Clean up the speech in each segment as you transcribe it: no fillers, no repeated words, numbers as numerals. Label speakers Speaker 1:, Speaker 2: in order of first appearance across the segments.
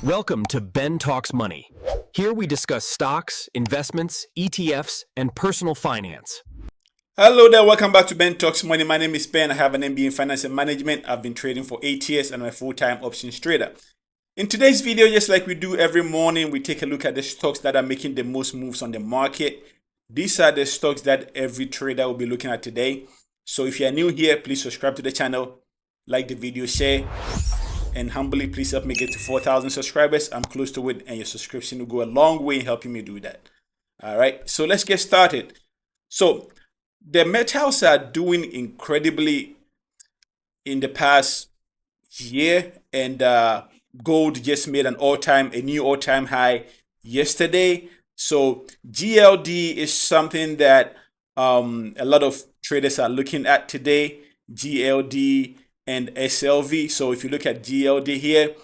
Speaker 1: Welcome to Ben Talks Money. Here we discuss stocks, investments, ETFs, and personal finance.
Speaker 2: Hello there, welcome back to Ben Talks Money. My name is Ben. I have an MBA in Finance and Management. I've been trading for 8 years and I'm a full-time options trader. In today's video, just like we do every morning, we take a look at the stocks that are making the most moves on the market. These are the stocks that every trader will be looking at today. So if you are new here, please subscribe to the channel, like the video, share, and humbly please help me get to 4,000 subscribers. I'm close to it, and your subscription will go a long way in helping me do that. All right, so let's get started. So the metals are doing incredibly in the past year, and gold just made a new all-time high yesterday. So GLD is something that a lot of traders are looking at today. GLD and SLV. So if you look at GLD here,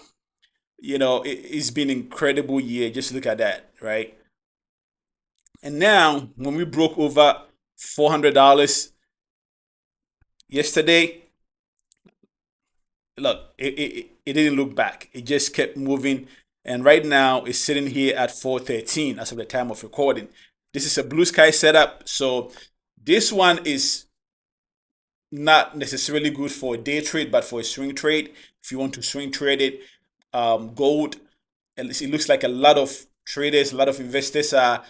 Speaker 2: you know, it's been an incredible year. Just look at that, right? And now when we broke over $400 yesterday, look, it didn't look back. It just kept moving. And right now it's sitting here at 413 as of the time of recording. This is a blue sky setup. So this one is not necessarily good for a day trade, but for a swing trade. If you want to swing trade it, gold, it looks like a lot of traders, a lot of investors are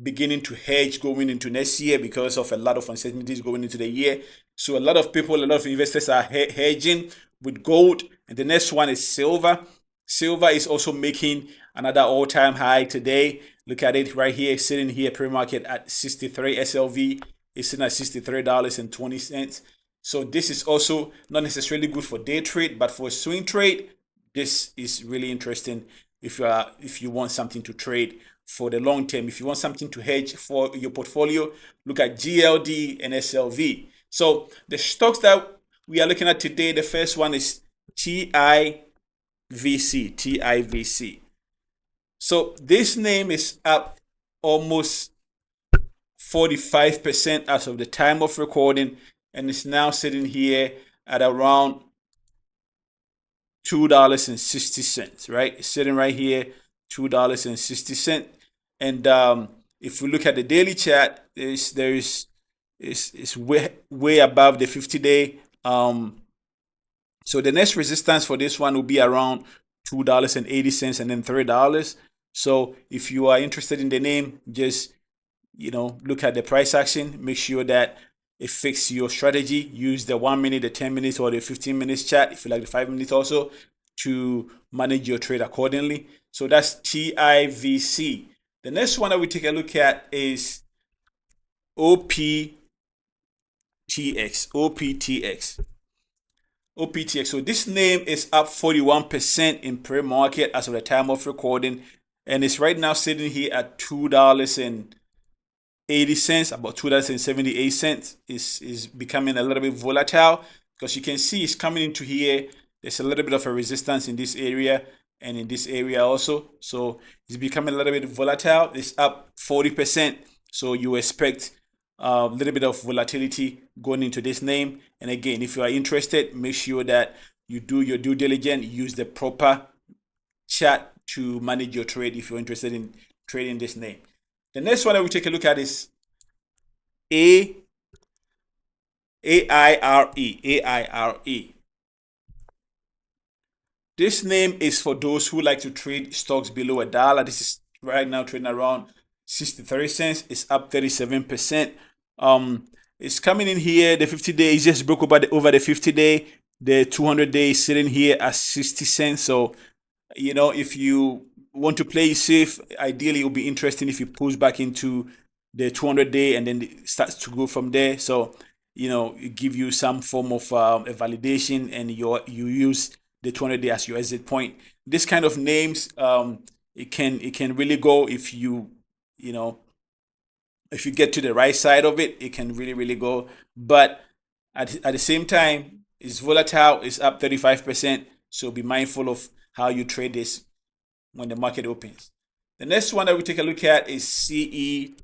Speaker 2: beginning to hedge going into next year because of a lot of uncertainties going into the year. So a lot of people, a lot of investors are hedging with gold. And the next one is silver. Silver is also making another all-time high today. Look at it right here, sitting here pre-market at 63. SLV is sitting at $63.20. So this is also not necessarily good for day trade, but for a swing trade, this is really interesting if you want something to trade for the long term. If you want something to hedge for your portfolio, look at GLD and SLV. So the stocks that we are looking at today, the first one is TIVC. TIVC. So this name is up almost 45% as of the time of recording, and it's now sitting here at around $2.60, right? It's sitting right here, $2.60. And if we look at the daily chart, it's way above the 50-day. So the next resistance for this one will be around $2.80 and then $3. So if you are interested in the name, just look at the price action. Make sure that it fits your strategy. Use the 1 minute, the 10 minutes, or the 15 minutes chart, if you like the 5 minutes also, to manage your trade accordingly. So that's TIVC. The next one that we take a look at is OPTX. OPTX. So this name is up 41% in pre-market as of the time of recording, and it's right now sitting here at $2.80, about $2.78. Is becoming a little bit volatile because you can see it's coming into here. There's a little bit of a resistance in this area and in this area also. So it's becoming a little bit volatile. It's up 40%. So you expect a little bit of volatility going into this name. And again, if you are interested, make sure that you do your due diligence, use the proper chart to manage your trade if you're interested in trading this name. The next one that we take a look at is AIRE. AIRE. This name is for those who like to trade stocks below $1. This is right now trading around 63 cents. It's up 37%. It's coming in here. The 50-day is just broke over the 50-day. The 200-day is sitting here at 60 cents. So, if you want to play safe, ideally it will be interesting if you push back into the 200-day and then it starts to go from there. So, it give you some form of a validation, and you use the 200-day as your exit point. This kind of names, it can really go if you get to the right side of it. It can really go. But at the same time, it's volatile. It's up 35%. So be mindful of how you trade this when the market opens. The next one that we take a look at is CETX.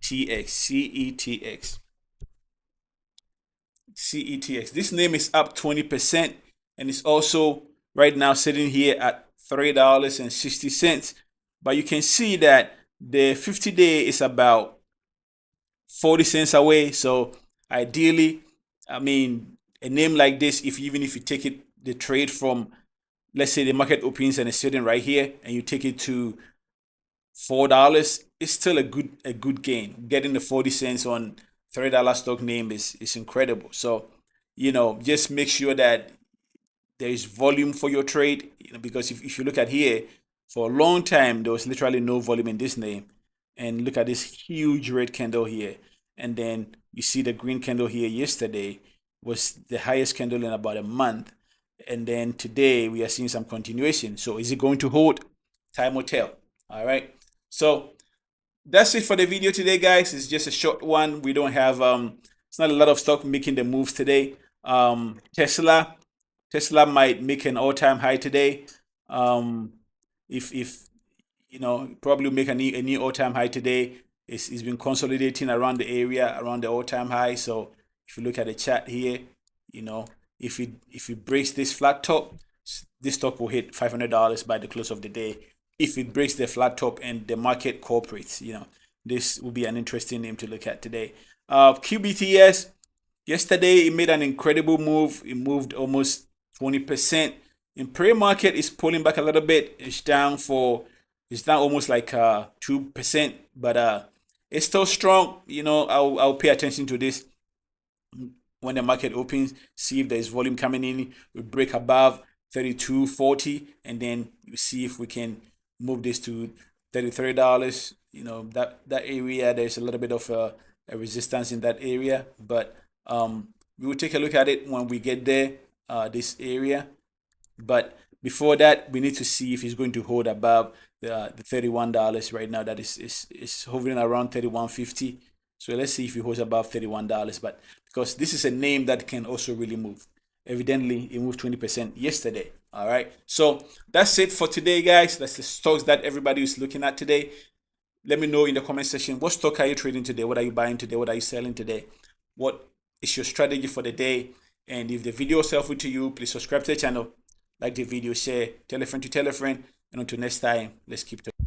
Speaker 2: CETX. This name is up 20%, and it's also right now sitting here at $3.60. But you can see that the 50-day is about 40 cents away. So ideally, I mean, a name like this, even if you take the trade from, let's say the market opens and it's sitting right here, and you take it to $4, it's still a good gain. Getting the 40 cents on $3 stock name is incredible. So, just make sure that there is volume for your trade, because if you look at here, for a long time there was literally no volume in this name. And look at this huge red candle here, and then you see the green candle here yesterday was the highest candle in about a month, and then today we are seeing some continuation. So is it going to hold? Time will tell. All right, so that's it for the video today, guys. It's just a short one. We don't have it's not a lot of stock making the moves today. Tesla might make an all-time high today. If probably make a new all-time high today. It's been consolidating around the area, around the all-time high. So if you look at the chart here, if it breaks this flat top, this stock will hit $500 by the close of the day. If it breaks the flat top and the market cooperates, this will be an interesting name to look at today. QBTS, yesterday it made an incredible move. It moved almost 20%. In pre-market, it's pulling back a little bit. It's down almost like 2%, but it's still strong. I'll pay attention to this when the market opens, see if there's volume coming in. We break above 32.40, and then you see if we can move this to $33. That area, there's a little bit of a resistance in that area, but we will take a look at it when we get there, this area. But before that, we need to see if it's going to hold above the $31 right now. That is hovering around $31.50. So let's see if it holds above $31. But because this is a name that can also really move. Evidently, it moved 20% yesterday. All right. So that's it for today, guys. That's the stocks that everybody is looking at today. Let me know in the comment section, what stock are you trading today? What are you buying today? What are you selling today? What is your strategy for the day? And if the video was helpful to you, please subscribe to the channel, like the video, share, tell a friend to tell a friend. And until next time, let's keep talking.